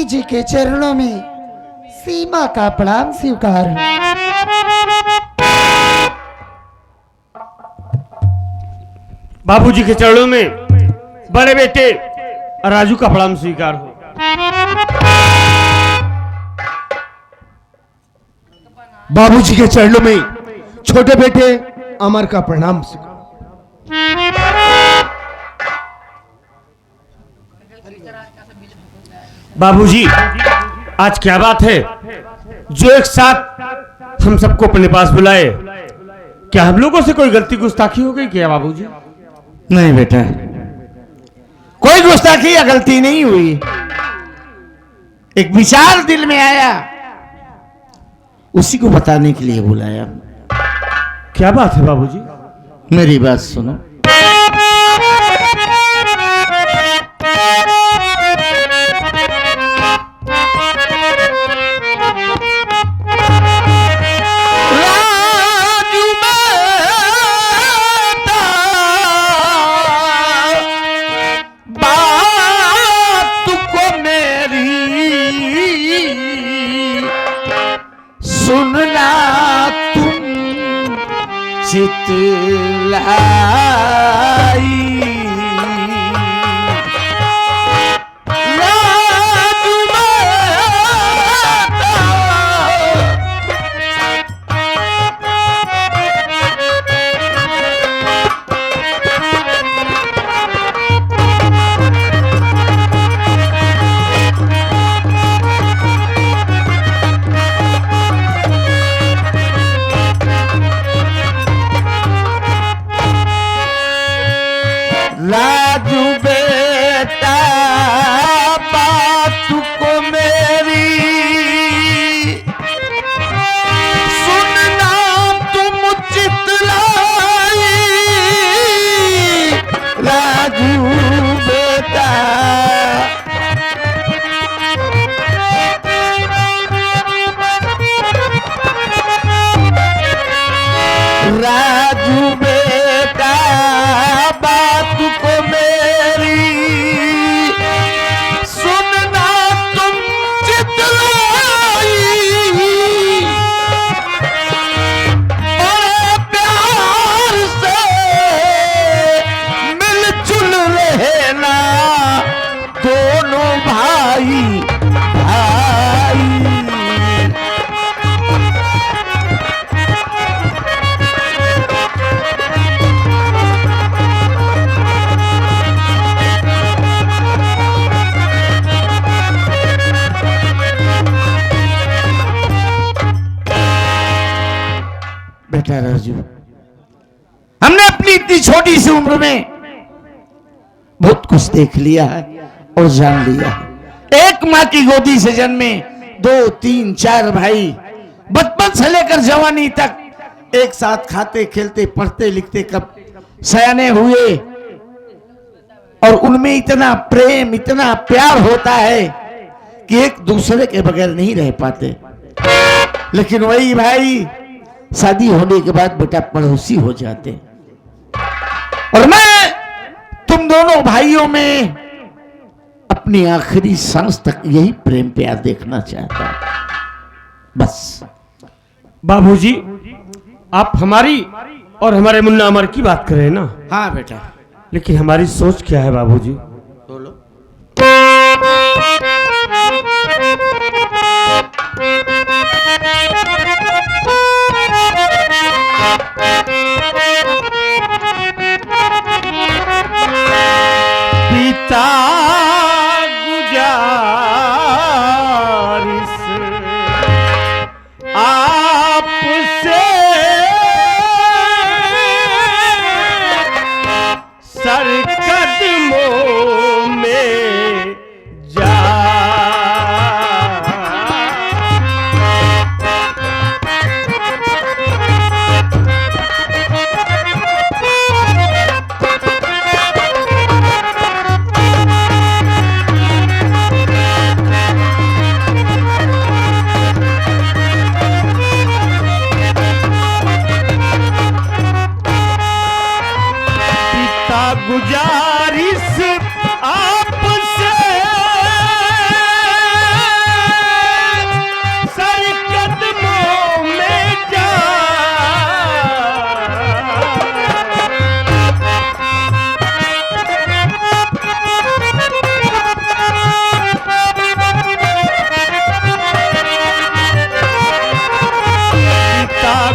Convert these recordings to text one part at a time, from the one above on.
जी के चरणों में सीमा का प्रणाम स्वीकार। बाबूजी के चरणों में बड़े बेटे राजू का प्रणाम स्वीकार हो। बाबूजी के चरणों में छोटे बेटे अमर का प्रणाम स्वीकार। बाबूजी, आज क्या बात है जो एक साथ हम सबको अपने पास बुलाए? क्या हम लोगों से कोई गलती गुस्ताखी हो गई क्या बाबूजी? नहीं बेटा, कोई गुस्ताखी या गलती नहीं हुई। एक विचार दिल में आया, उसी को बताने के लिए बुलाया। क्या बात है बाबूजी? मेरी बात सुनो। सुनना तुम चितलाई, राजू बेटा बात को मेरी सुनना तुम चितलाई, राजू बेटा राजू बेटा बात को मेरी सुनना तुम चितलाई, बड़े प्यार से मिलजुल रहना दोनों भाई भाई। बेटा राजू, हमने अपनी इतनी छोटी सी उम्र में बहुत कुछ देख लिया है और जान लिया है। एक माँ की गोदी से जन्मे 2, 3, 4 भाई बचपन से लेकर जवानी तक एक साथ खाते खेलते पढ़ते लिखते कब सयाने हुए, और उनमें इतना प्रेम इतना प्यार होता है कि एक दूसरे के बगैर नहीं रह पाते। लेकिन वही भाई शादी होने के बाद बेटा पड़ोसी हो जाते। और मैं तुम दोनों भाइयों में अपनी आखिरी सांस तक यही प्रेम प्यार देखना चाहता हूं, बस। बाबूजी, आप हमारी और हमारे मुन्ना अमर की बात कर रहे हैं ना? हाँ बेटा। लेकिन हमारी सोच क्या है बाबूजी? बोलो। पिता गुजारिश आपसे सर कदमों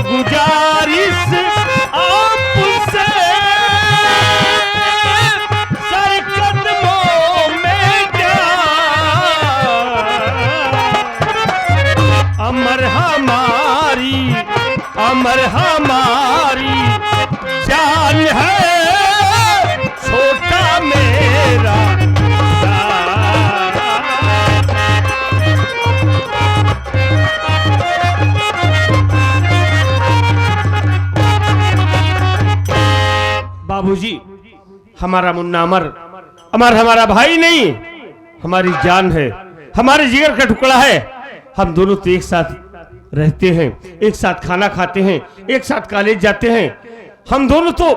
गुजारिश आपसे सर कदमों में क्या अमर हमारी जान है छोटा मेरा बाबूजी, हमारा मुन्ना अमर हमारा भाई नहीं, हमारी जान है, हमारे जिगर का टुकड़ा है। हम दोनों तो एक साथ रहते हैं, एक साथ खाना खाते हैं, एक साथ कॉलेज जाते हैं। हम दोनों तो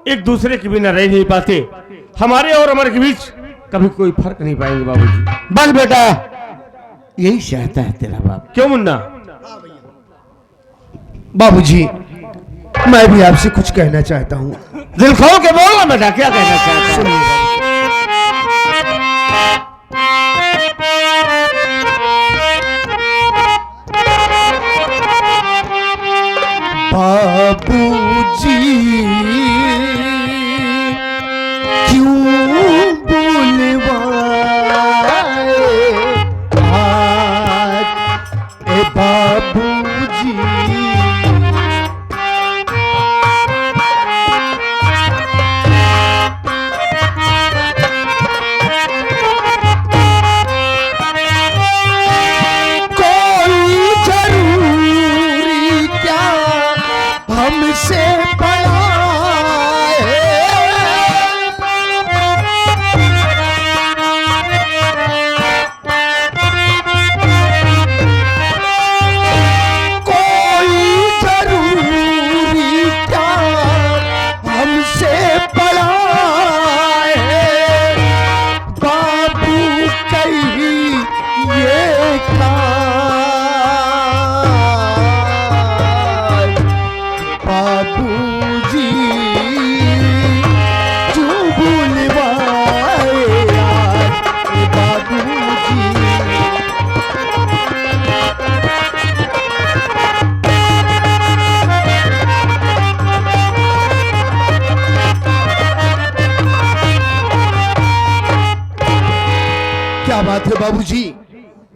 एक दूसरे के बिना रह नहीं पाते। हमारे और अमर के बीच कभी कोई फर्क नहीं पाएंगे बाबूजी। बस बेटा, यही चाहता है तेरा बाप। क्यों मुन्ना? बाबूजी, मैं भी आपसे कुछ कहना चाहता हूँ। दिल खोल के बोल ना बेटा, क्या कहना चाहता है? बाबूजी क्यों बुलवाए आज, ए बाबूजी हमसे बड़ा कोई जरूरी क्या हमसे बड़ा बाबू कही ये बाबूजी क्यों बुलवाए आज, बाबूजी क्या बात है बाबूजी,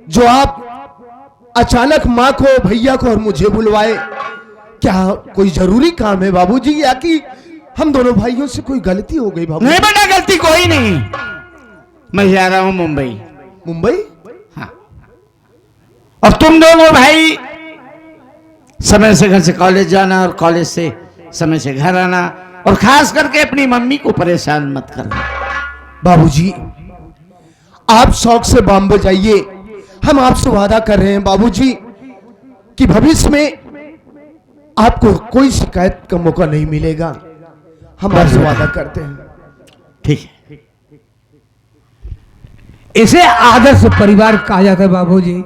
जो आप अचानक माँ को, भैया को और मुझे बुलवाए? क्या कोई जरूरी काम है बाबूजी, या कि हम दोनों भाइयों से कोई गलती हो गई बाबू? नहीं बेटा, गलती कोई नहीं। मैं जा रहा हूं मुंबई। मुंबई? हाँ। और तुम दोनों भाई समय से घर से कॉलेज जाना और कॉलेज से समय से घर आना, और खास करके अपनी मम्मी को परेशान मत करना। बाबूजी, आप शौक से बॉम्बे जाइए। हम आपसे वादा कर रहे हैं बाबूजी कि भविष्य में आपको कोई शिकायत का मौका नहीं मिलेगा। हम आपसे वादा करते हैं। ठीक है। इसे आदर्श परिवार कहा जाता है बाबूजी।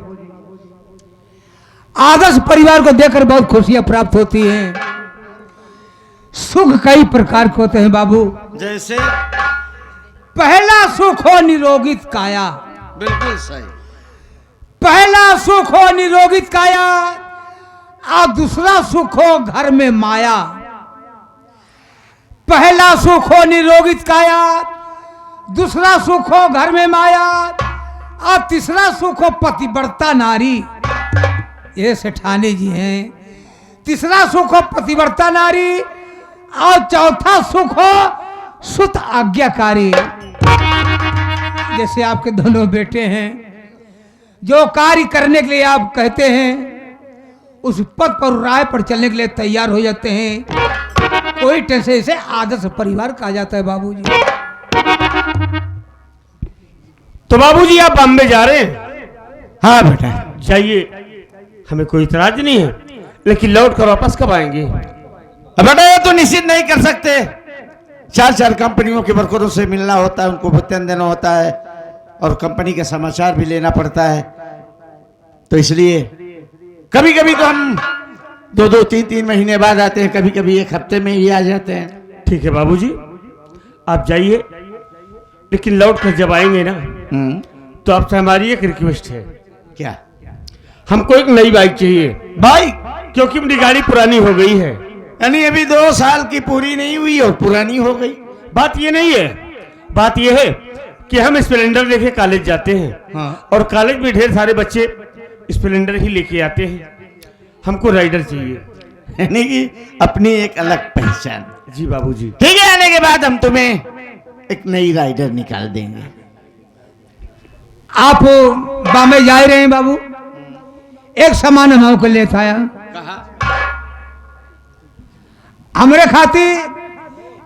आदर्श परिवार को देखकर बहुत खुशियां प्राप्त होती हैं। सुख कई प्रकार के होते हैं बाबू। जैसे? पहला सुख हो निरोगित काया। बिल्कुल सही। पहला सुख हो निरोगित काया, और दूसरा सुख हो घर में माया। पहला सुख हो निरोगित काया, दूसरा सुख हो घर में माया, और तीसरा सुख हो पतिव्रता नारी। ये सेठानी जी हैं। तीसरा सुख हो पतिव्रता नारी, और चौथा सुख हो सुत आज्ञाकारी। जैसे आपके दोनों बेटे हैं, जो कार्य करने के लिए आप कहते हैं उस पद पर राह पर चलने के लिए तैयार हो जाते हैं। कोई टेंशन, इसे आदर्श परिवार कहा जाता है बाबूजी। तो बाबूजी आप बॉम्बे जा रहे हैं? हाँ बेटा जाइए, हमें कोई इतराज नहीं है, लेकिन लौट कर वापस कब आएंगे? बेटा ये तो निश्चित नहीं कर सकते। 4 कंपनियों के वर्करों से मिलना होता है, उनको वेतन देना होता है, और कंपनी का समाचार भी लेना पड़ता है। तो इसलिए कभी कभी तो हम 2-2, 3-3 महीने बाद आते हैं, कभी कभी 1 हफ्ते में ही आ जाते हैं। ठीक है बाबूजी, आप जाइए, लेकिन लौट कर जब आएंगे ना, तो आपसे हमारी एक रिक्वेस्ट है। क्या? हमको एक नई बाइक चाहिए। बाइक? क्योंकि मेरी गाड़ी पुरानी हो गई है। यानी अभी 2 साल की पूरी नहीं हुई और पुरानी हो गई। बात ये नहीं है, बात ये है कि हम स्प्लेंडर लेके कॉलेज जाते हैं। हाँ। और कॉलेज में ढेर सारे बच्चे स्प्लेंडर ही लेके आते हैं। हमको राइडर चाहिए। यानी कि अपनी एक अलग पहचान। जी बाबूजी। ठीक है, आने के बाद हम तुम्हें एक नई राइडर निकाल देंगे। आप बॉम्बे जा रहे हैं बाबू, एक सामान हम को लेता आया। हमरे खातिर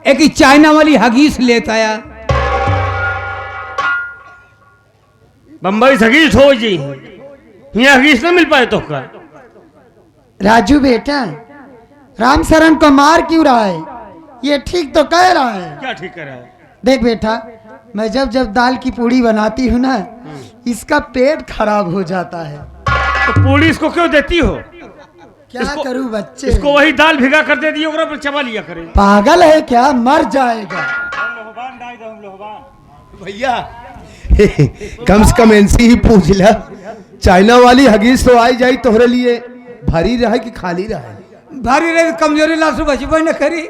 एक चाइना वाली हगीस लेता आया। बम्बई से हगीस हो जी, यहाँ हगीस ना मिल पाए तो का। राजू बेटा, राम शरण को मार क्यों रहा है? ये ठीक तो कह रहा है। क्या ठीक कर रहा है? देख बेटा, मैं जब जब दाल की पूड़ी बनाती हूँ ना, इसका पेट खराब हो जाता है। तो पूड़ी इसको क्यों देती हो? क्या करूँ बच्चे? इसको वही दाल भिगा कर दे दिए, ओकरा पर चबा लिया करे। पागल है क्या? मर जाएगा। भैया कम से कम इनसे ही पूछ ला, चाइना वाली हगीज तो आई जाई तोहरे लिए, भरी रहे कि खाली रहे? भारी रहे कमजोरी लासू बचपन न करी,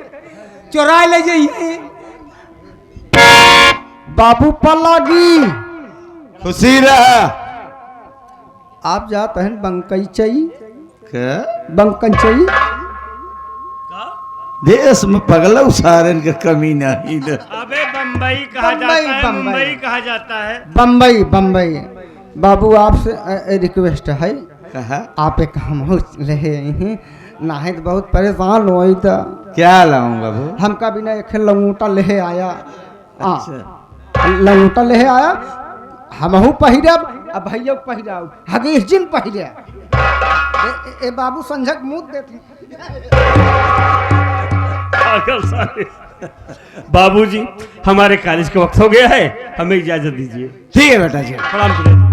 चोरा ले जाइए। बाबू पलागी, खुशी रहा। आप जाते हैं बंकई चाहिए, क्या? बंकन चाहिए। देश में पगला सारन का कमी नहीं न। अबे बम्बई कहा जाता है, मुंबई कहा जाता है। बम्बई बम्बई। बाबू आपसे रिक्वेस्ट है, कहा आप एक हम रहे हैं ना है तो बहुत परेशान हो तो क्या लाऊंगा वो? हमका बिना एक लंगूटा ले आया। अच्छा। लंगूटा ले आया, हमहू पहिरब, अब भैया पहिराऊ, हगीस जिन पहिरे। ए बाबू संझक मुँह देते। पागल साले। बाबूजी, हमारे कॉलेज का वक्त हो गया है, हमें इजाजत दीजिए। ठीक है बेटा जी। प्रणाम करें।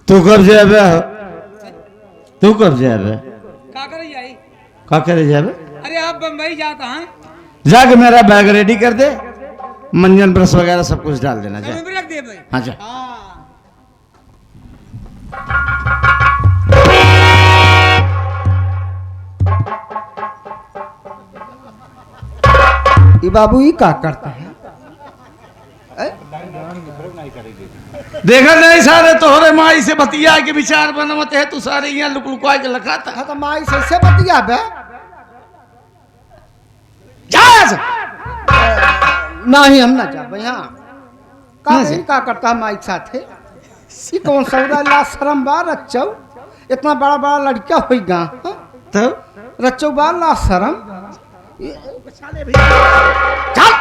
तू कब जाबे? तू कब जाबे? का करे जाई? का करे जाबे? अरे आप बम्बई जाता हैं? जाके मेरा बैग रेडी कर दे, मंजन ब्रश वगैरह सब कुछ डाल देना। जा। रख दे भाई। हाँ जा। ये बाबू ये क्या करता है? देखा नहीं सारे तोहरे माई से बतिया के विचार बनवत है, तू सारे यहाँ लुक लुकवा के लगाता है। हाँ तो माई से बतिया बे। नहीं हम ना जाबे यहाँ। का करता है माई के साथ है? ये कौन सौदा ला शरम बा रच्चौ? इतना बड़ा बड़ा लड़का होगा तो रच्चौ बा ला शरम। चल।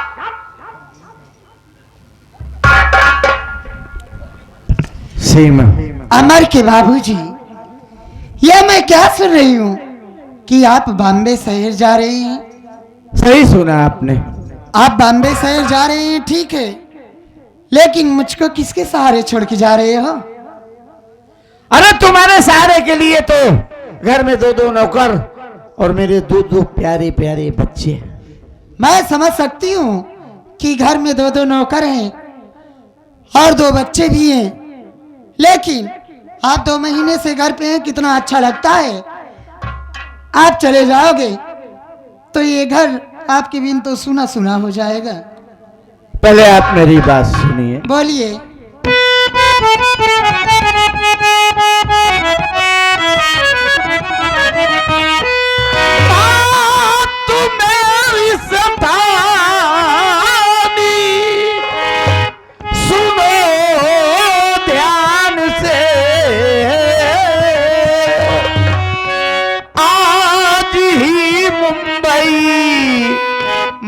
सीमा अमर के बाबूजी, ये मैं क्या सुन रही हूँ कि आप बॉम्बे शहर जा रहे हैं? सही सुना आपने। आप बॉम्बे शहर जा रहे हैं, ठीक है, लेकिन मुझको किसके सहारे छोड़ के जा रहे हो? अरे तुम्हारे सहारे के लिए तो घर में 2 नौकर और मेरे 2 प्यारे प्यारे बच्चे। मैं समझ सकती हूँ कि घर में 2 नौकर हैं और 2 बच्चे भी हैं, लेकिन आप 2 महीने से घर पे हैं, कितना अच्छा लगता है। आप चले जाओगे तो ये घर आपके बिन तो सुना सुना हो जाएगा। पहले आप मेरी बात सुनिए। बोलिए।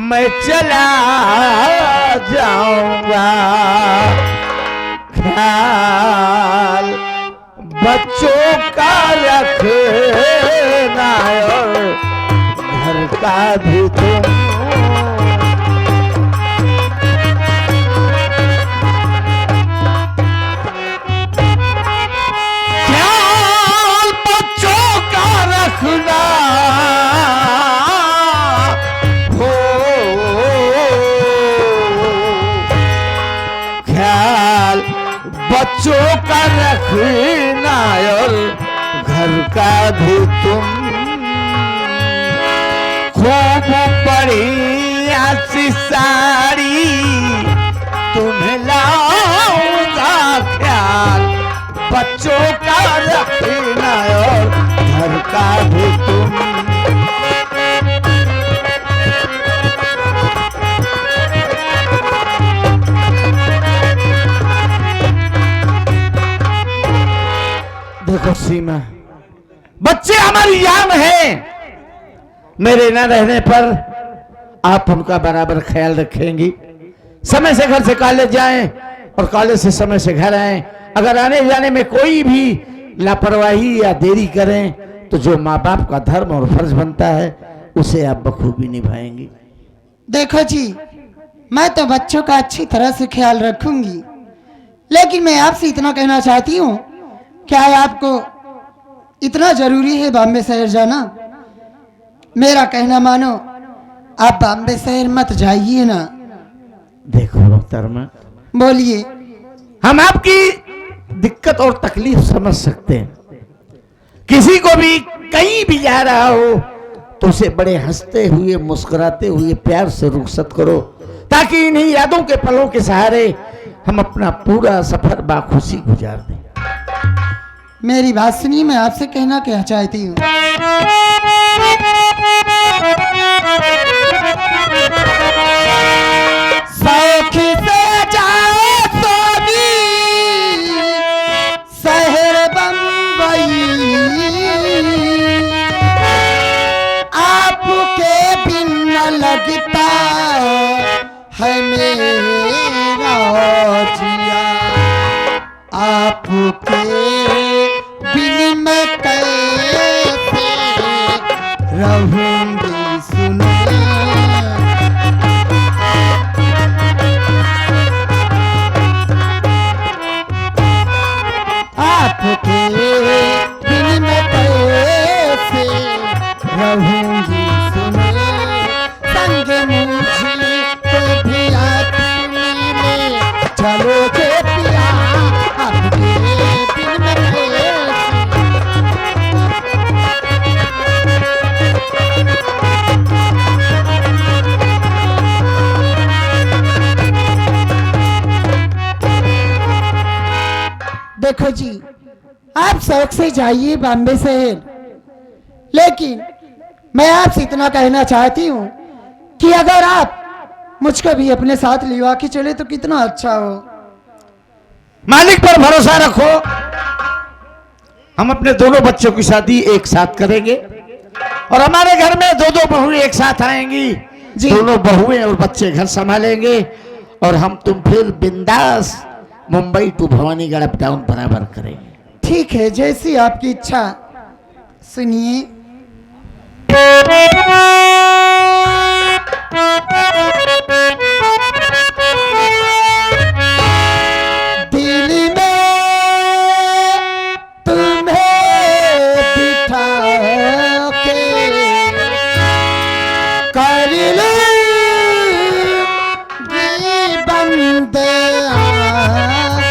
मैं चला जाऊंगा, ख्याल बच्चों का रखना और घर का भी तुम। रखना हो, ख्याल बच्चों का रखना और घर का भी तुम। खूब बढ़िया सी साड़ी तुम्हें लाऊंगा, ख्याल बच्चों का रखना और घर का भी तुम। देखो सीमा, बच्चे हमारी जान है, मेरे न रहने पर आप उनका बराबर ख्याल रखेंगी। समय से घर से कॉलेज जाएं और कॉलेज से समय से घर आएं। अगर आने जाने में कोई भी लापरवाही या देरी करें तो जो माँ बाप का धर्म और फर्ज बनता है उसे आप बखूबी निभाएंगी। देखो जी, मैं तो बच्चों का अच्छी तरह से ख्याल रखूंगी, लेकिन मैं आपसे इतना कहना चाहती हूँ, क्या आपको इतना जरूरी है बॉम्बे शहर जाना? मेरा कहना मानो, आप बॉम्बे शहर मत जाइए ना। देखो मोहतरमा, बोलिए। हम आपकी दिक्कत और तकलीफ समझ सकते हैं। किसी को भी कहीं भी जा रहा हो तो उसे बड़े हंसते हुए मुस्कुराते हुए प्यार से रुखसत करो, ताकि इन्हीं यादों के पलों के सहारे हम अपना पूरा सफर बाखुशी गुजार दें। मेरी बात सुनिए, मैं आपसे कहना क्या चाहती हूँ। सौख से जाओ सोनी शहर बम्बई, आपके बिन न लगता है मेरा जिया, आपके बिन मैं कैसे रहूंगी सुनिए। आपके बिन मैं कैसे रहूंगी सुनिए, संग मुझे तो भी आती मिले चलो जे पिया, आपके बिन मैं कैसे। देखो जी, आप शौक से जाइए बॉम्बे शहर, लेकिन मैं आपसे इतना कहना चाहती हूँ कि अगर आप मुझको भी अपने साथ लिवा के चले तो कितना अच्छा हो। मालिक पर भरोसा रखो, हम अपने दोनों बच्चों की शादी एक साथ करेंगे और हमारे घर में दो दो बहुएं एक साथ आएंगी जी। दोनों बहुएं और बच्चे घर संभालेंगे और हम तुम फिर बिंदास Mumbai to Bhawanigarh up down बराबर करेंगे। ठीक है, जैसी आपकी इच्छा। सुनिए। दिल में तुम्हें बिठा के कर लूंगी बंद आंखें,